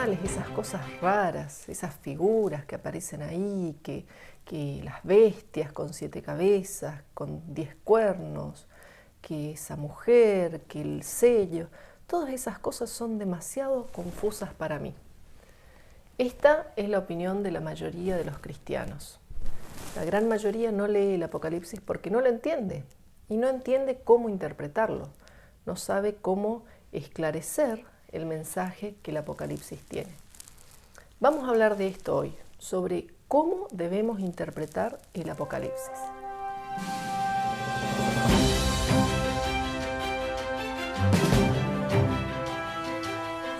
señales, esas cosas raras, esas figuras que aparecen ahí, que las bestias con 7 cabezas, con 10 cuernos, que esa mujer, que el sello, todas esas cosas son demasiado confusas para mí. Esta es la opinión de la mayoría de los cristianos. La gran mayoría no lee el Apocalipsis porque no lo entiende y no entiende cómo interpretarlo, no sabe cómo esclarecer el mensaje que el Apocalipsis tiene. Vamos a hablar de esto hoy, sobre cómo debemos interpretar el Apocalipsis.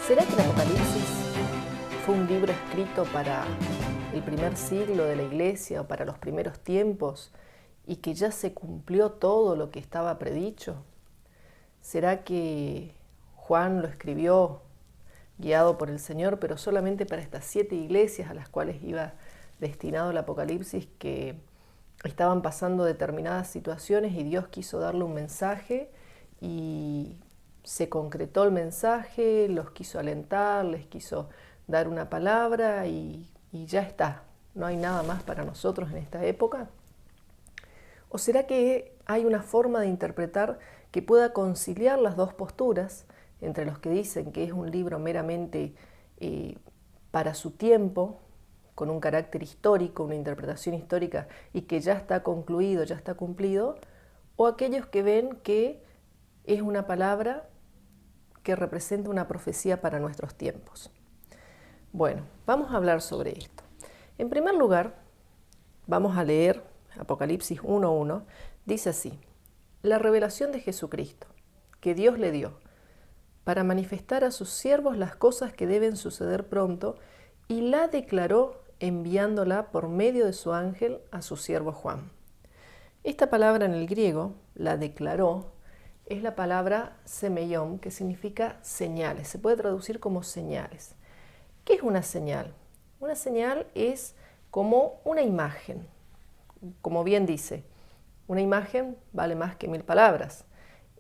¿Será que el Apocalipsis fue un libro escrito para el primer siglo de la Iglesia o para los primeros tiempos y que ya se cumplió todo lo que estaba predicho? ¿Será que Juan lo escribió guiado por el Señor, pero solamente para estas 7 iglesias a las cuales iba destinado el Apocalipsis, que estaban pasando determinadas situaciones y Dios quiso darle un mensaje y se concretó el mensaje, los quiso alentar, les quiso dar una palabra y ya está? ¿No hay nada más para nosotros en esta época? ¿O será que hay una forma de interpretar que pueda conciliar las dos posturas, entre los que dicen que es un libro meramente para su tiempo, con un carácter histórico, una interpretación histórica, y que ya está concluido, ya está cumplido, o aquellos que ven que es una palabra que representa una profecía para nuestros tiempos? Bueno, vamos a hablar sobre esto. En primer lugar, vamos a leer Apocalipsis 1:1, dice así: la revelación de Jesucristo, que Dios le dio, para manifestar a sus siervos las cosas que deben suceder pronto, y la declaró enviándola por medio de su ángel a su siervo Juan. Esta palabra en el griego, la declaró, es la palabra semeion, que significa señales. Se puede traducir como señales. ¿Qué es una señal? Una señal es como una imagen. Como bien dice, una imagen vale más que 1000 palabras.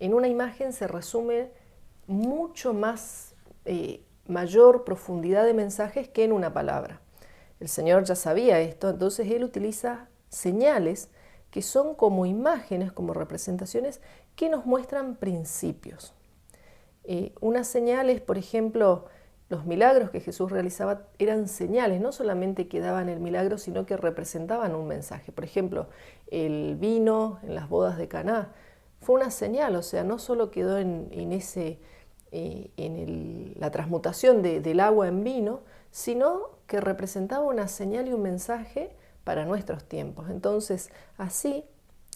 En una imagen se resume mucho más, mayor profundidad de mensajes que en una palabra. El Señor ya sabía esto, entonces Él utiliza señales que son como imágenes, como representaciones que nos muestran principios. Una señal es, por ejemplo, los milagros que Jesús realizaba eran señales, no solamente que daban el milagro, sino que representaban un mensaje. Por ejemplo, el vino en las bodas de Caná fue una señal, o sea, no solo quedó la transmutación del agua en vino, sino que representaba una señal y un mensaje para nuestros tiempos. Entonces, así,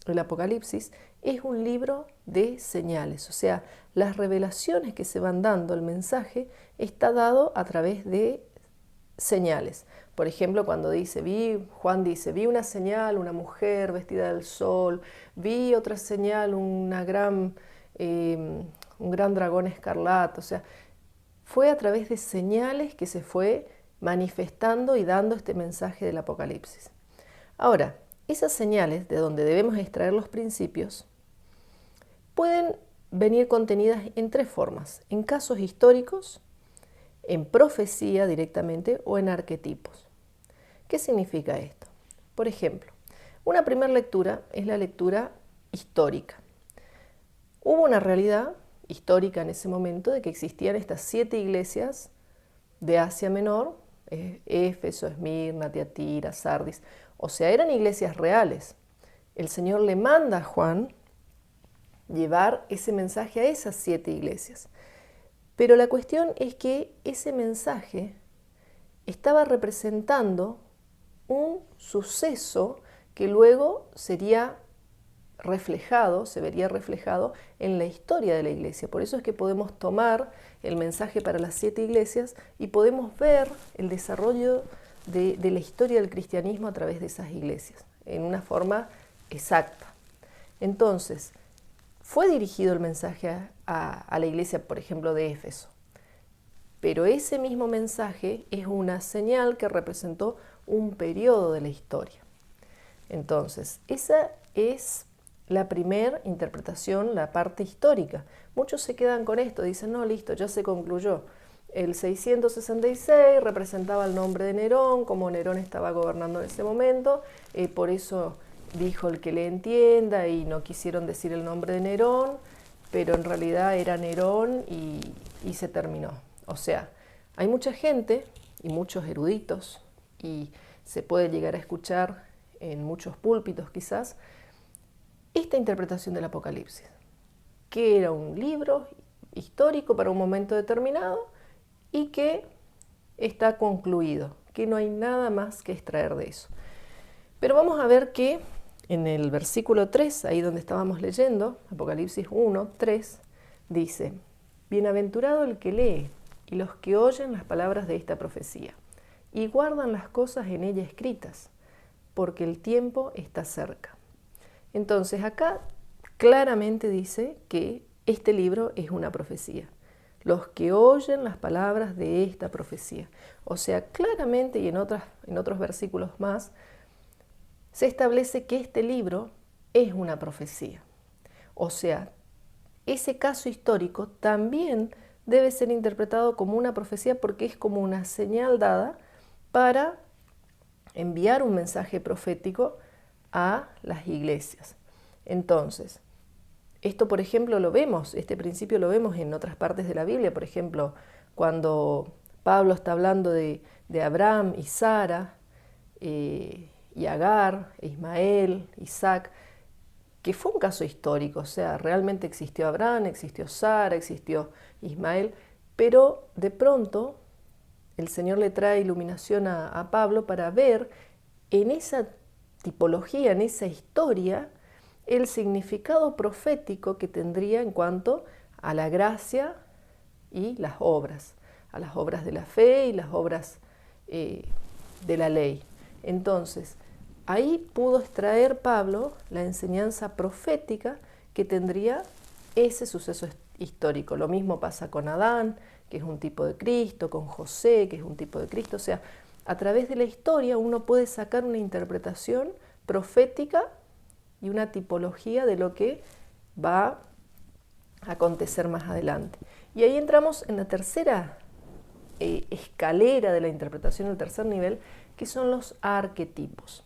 el Apocalipsis es un libro de señales, o sea, las revelaciones que se van dando, el mensaje está dado a través de señales. Por ejemplo, cuando Juan dice, vi una señal, una mujer vestida del sol, vi otra señal, un gran dragón escarlata. O sea, fue a través de señales que se fue manifestando y dando este mensaje del Apocalipsis. Ahora, esas señales, de donde debemos extraer los principios, pueden venir contenidas en 3 formas: en casos históricos, en profecía directamente o en arquetipos. ¿Qué significa esto? Por ejemplo, una primera lectura es la lectura histórica. Hubo una realidad histórica en ese momento de que existían estas 7 iglesias de Asia Menor, Éfeso, Esmirna, Tiatira, Sardis, o sea, eran iglesias reales. El Señor le manda a Juan llevar ese mensaje a esas 7 iglesias. Pero la cuestión es que ese mensaje estaba representando un suceso que luego se vería reflejado en la historia de la iglesia. Por eso es que podemos tomar el mensaje para las 7 iglesias y podemos ver el desarrollo de la historia del cristianismo a través de esas iglesias, en una forma exacta. Entonces, fue dirigido el mensaje a la iglesia, por ejemplo, de Éfeso. Pero ese mismo mensaje es una señal que representó un periodo de la historia. Entonces, esa es la primera interpretación, la parte histórica. Muchos se quedan con esto, dicen, no, listo, ya se concluyó. el 666 representaba el nombre de Nerón, como Nerón estaba gobernando en ese momento, por eso dijo el que le entienda y no quisieron decir el nombre de Nerón, pero en realidad era Nerón y se terminó. O sea, hay mucha gente y muchos eruditos y se puede llegar a escuchar en muchos púlpitos quizás esta interpretación del Apocalipsis, que era un libro histórico para un momento determinado y que está concluido, que no hay nada más que extraer de eso. Pero vamos a ver que en el versículo 3, ahí donde estábamos leyendo, Apocalipsis 1, 3, dice: Bienaventurado el que lee y los que oyen las palabras de esta profecía y guardan las cosas en ella escritas, porque el tiempo está cerca. Entonces acá claramente dice que este libro es una profecía. Los que oyen las palabras de esta profecía. O sea, claramente y en otros versículos más, se establece que este libro es una profecía. O sea, ese caso histórico también debe ser interpretado como una profecía porque es como una señal dada para enviar un mensaje profético a las iglesias. Entonces, esto, por ejemplo, lo vemos, este principio lo vemos en otras partes de la Biblia. Por ejemplo, cuando Pablo está hablando de Abraham y Sara, y Agar, Ismael, Isaac, que fue un caso histórico, o sea, realmente existió Abraham, existió Sara, existió Ismael, pero de pronto el Señor le trae iluminación a Pablo para ver en esa tipología, en esa historia, el significado profético que tendría en cuanto a la gracia y las obras, a las obras de la fe y las obras de la ley. Entonces, ahí pudo extraer Pablo la enseñanza profética que tendría ese suceso histórico. Lo mismo pasa con Adán, que es un tipo de Cristo, con José, que es un tipo de Cristo. O sea, a través de la historia uno puede sacar una interpretación profética y una tipología de lo que va a acontecer más adelante. Y ahí entramos en la tercera escalera de la interpretación, el tercer nivel, que son los arquetipos.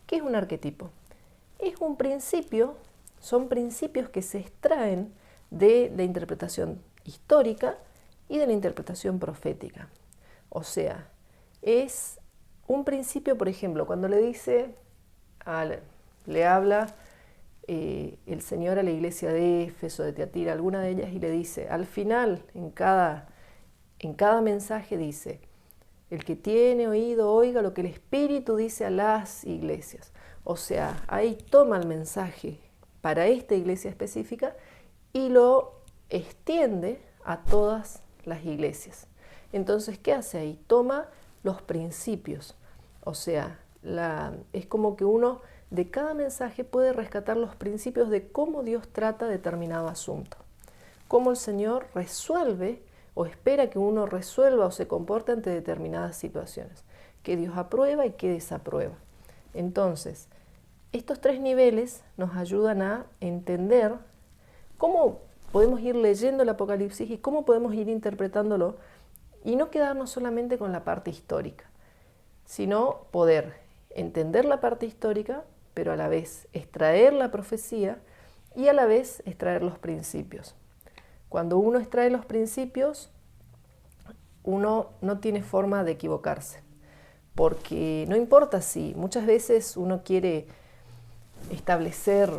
¿Qué es un arquetipo? Es un principio, son principios que se extraen de la interpretación histórica y de la interpretación profética. O sea, es un principio, por ejemplo, cuando le habla el Señor a la iglesia de Éfeso, de Tiatira, alguna de ellas, y le dice, al final, en cada mensaje dice, el que tiene oído, oiga lo que el Espíritu dice a las iglesias. O sea, ahí toma el mensaje para esta iglesia específica y lo extiende a todas las iglesias. Entonces, ¿qué hace ahí? Toma los principios. O sea, es como que uno de cada mensaje puede rescatar los principios de cómo Dios trata determinado asunto. Cómo el Señor resuelve o espera que uno resuelva o se comporte ante determinadas situaciones, que Dios aprueba y que desaprueba. Entonces, estos tres niveles nos ayudan a entender cómo podemos ir leyendo el Apocalipsis y cómo podemos ir interpretándolo y no quedarnos solamente con la parte histórica, sino poder entender la parte histórica, pero a la vez extraer la profecía y a la vez extraer los principios. Cuando uno extrae los principios, uno no tiene forma de equivocarse, porque no importa si muchas veces uno quiere establecer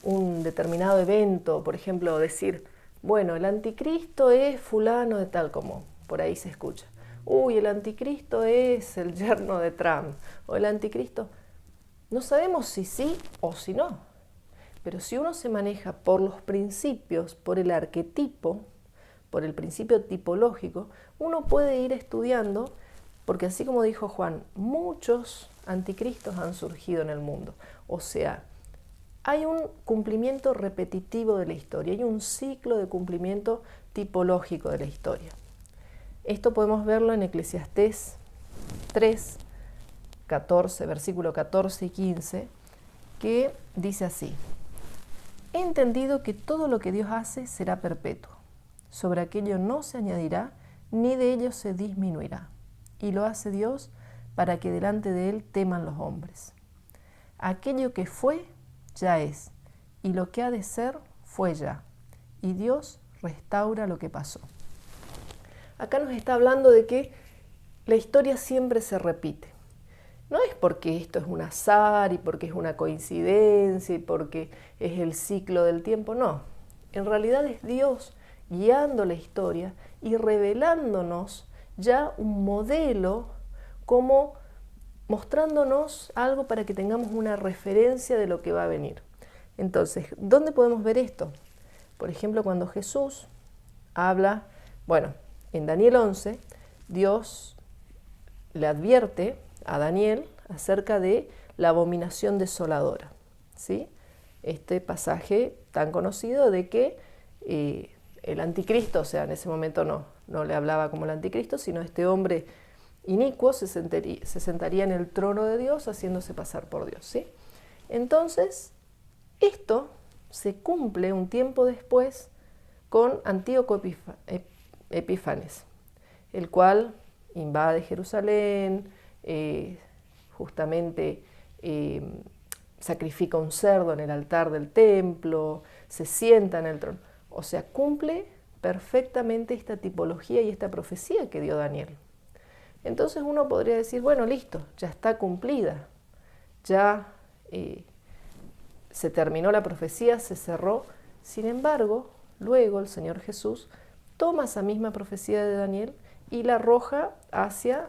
un determinado evento, por ejemplo, decir, bueno, el anticristo es fulano de tal, como por ahí se escucha. Uy, el anticristo es el yerno de Trump, o el anticristo. No sabemos si sí o si no. Pero si uno se maneja por los principios, por el arquetipo, por el principio tipológico, uno puede ir estudiando, porque así como dijo Juan, muchos anticristos han surgido en el mundo. O sea, hay un cumplimiento repetitivo de la historia, hay un ciclo de cumplimiento tipológico de la historia. Esto podemos verlo en Eclesiastés 3, 14, versículo 14 y 15, que dice así: He entendido que todo lo que Dios hace será perpetuo. Sobre aquello no se añadirá ni de ellos se disminuirá. Y lo hace Dios para que delante de Él teman los hombres. Aquello que fue, ya es, y lo que ha de ser, fue ya. Y Dios restaura lo que pasó. Acá nos está hablando de que la historia siempre se repite. No es porque esto es un azar y porque es una coincidencia y porque es el ciclo del tiempo, no. En realidad es Dios guiando la historia y revelándonos ya un modelo, como mostrándonos algo para que tengamos una referencia de lo que va a venir. Entonces, ¿dónde podemos ver esto? Por ejemplo, cuando Jesús habla, en Daniel 11, Dios le advierte a Daniel acerca de la abominación desoladora, ¿sí? Este pasaje tan conocido de que el anticristo, o sea, en ese momento no le hablaba como el anticristo, sino este hombre inicuo se sentaría en el trono de Dios haciéndose pasar por Dios, ¿sí? Entonces, esto se cumple un tiempo después con Antíoco Epífanes, el cual invade Jerusalén, justamente sacrifica un cerdo en el altar del templo, se sienta en el trono. O sea, cumple perfectamente esta tipología y esta profecía que dio Daniel. Entonces uno podría decir, bueno, listo, ya está cumplida, ya se terminó la profecía, se cerró. Sin embargo, luego el Señor Jesús toma esa misma profecía de Daniel y la arroja hacia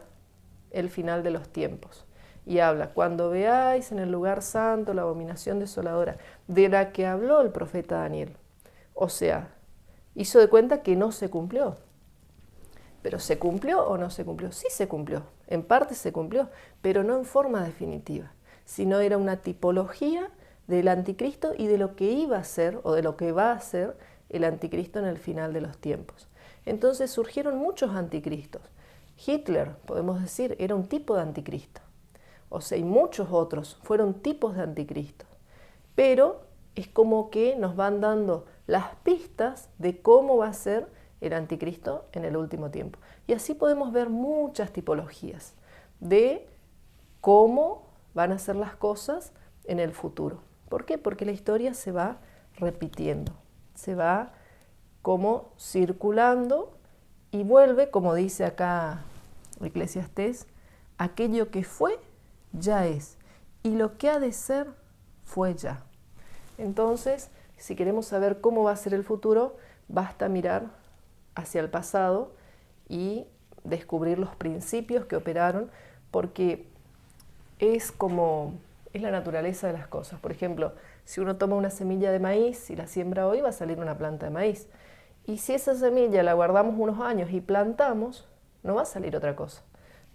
el final de los tiempos. Y habla, cuando veáis en el lugar santo la abominación desoladora, de la que habló el profeta Daniel. O sea, hizo de cuenta que no se cumplió. ¿Pero se cumplió o no se cumplió? Sí se cumplió, en parte se cumplió, pero no en forma definitiva, sino era una tipología del anticristo y de lo que iba a ser o de lo que va a ser el anticristo en el final de los tiempos. Entonces surgieron muchos anticristos. Hitler, podemos decir, era un tipo de anticristo. O sea, y muchos otros fueron tipos de anticristo. Pero es como que nos van dando las pistas de cómo va a ser el anticristo en el último tiempo. Y así podemos ver muchas tipologías de cómo van a ser las cosas en el futuro. ¿Por qué? Porque la historia se va repitiendo, se va como circulando y vuelve, como dice acá Eclesiastés, aquello que fue, ya es, y lo que ha de ser, fue ya. Entonces, si queremos saber cómo va a ser el futuro, basta mirar hacia el pasado y descubrir los principios que operaron, porque es la naturaleza de las cosas. Por ejemplo, si uno toma una semilla de maíz y la siembra hoy, va a salir una planta de maíz. Y si esa semilla la guardamos unos años y plantamos, no va a salir otra cosa.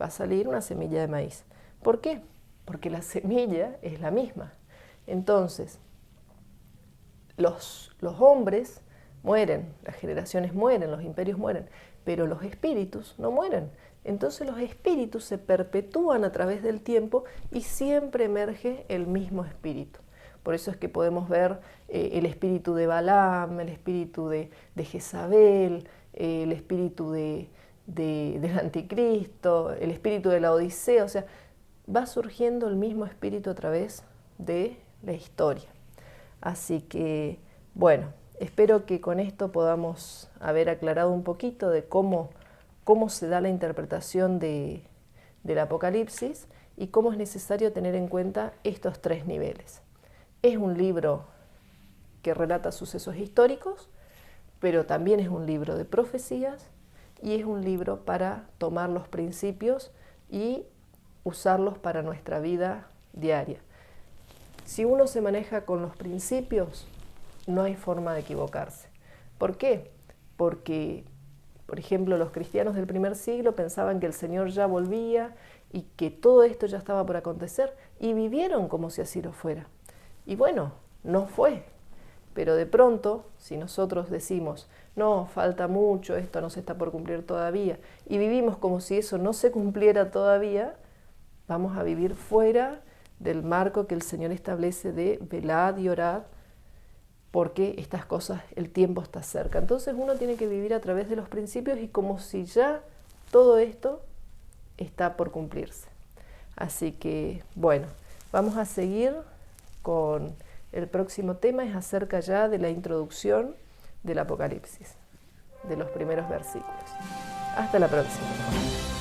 Va a salir una semilla de maíz. ¿Por qué? Porque la semilla es la misma. Entonces, los hombres mueren, las generaciones mueren, los imperios mueren, pero los espíritus no mueren. Entonces los espíritus se perpetúan a través del tiempo y siempre emerge el mismo espíritu. Por eso es que podemos ver el espíritu de Balaam, el espíritu de Jezabel, el espíritu del anticristo, el espíritu de la Odisea. O sea, va surgiendo el mismo espíritu a través de la historia. Así que, bueno, espero que con esto podamos haber aclarado un poquito de cómo se da la interpretación del Apocalipsis y cómo es necesario tener en cuenta estos tres niveles. Es un libro que relata sucesos históricos, pero también es un libro de profecías y es un libro para tomar los principios y usarlos para nuestra vida diaria. Si uno se maneja con los principios, no hay forma de equivocarse. ¿Por qué? Porque, por ejemplo, los cristianos del primer siglo pensaban que el Señor ya volvía y que todo esto ya estaba por acontecer y vivieron como si así lo fuera. Y bueno, no fue. Pero de pronto, si nosotros decimos, no, falta mucho, esto no se está por cumplir todavía, y vivimos como si eso no se cumpliera todavía, vamos a vivir fuera del marco que el Señor establece de velad y orad porque estas cosas, el tiempo está cerca. Entonces uno tiene que vivir a través de los principios y como si ya todo esto está por cumplirse. Así que, bueno, vamos a seguir con el próximo tema, es acerca ya de la introducción del Apocalipsis, de los primeros versículos. Hasta la próxima.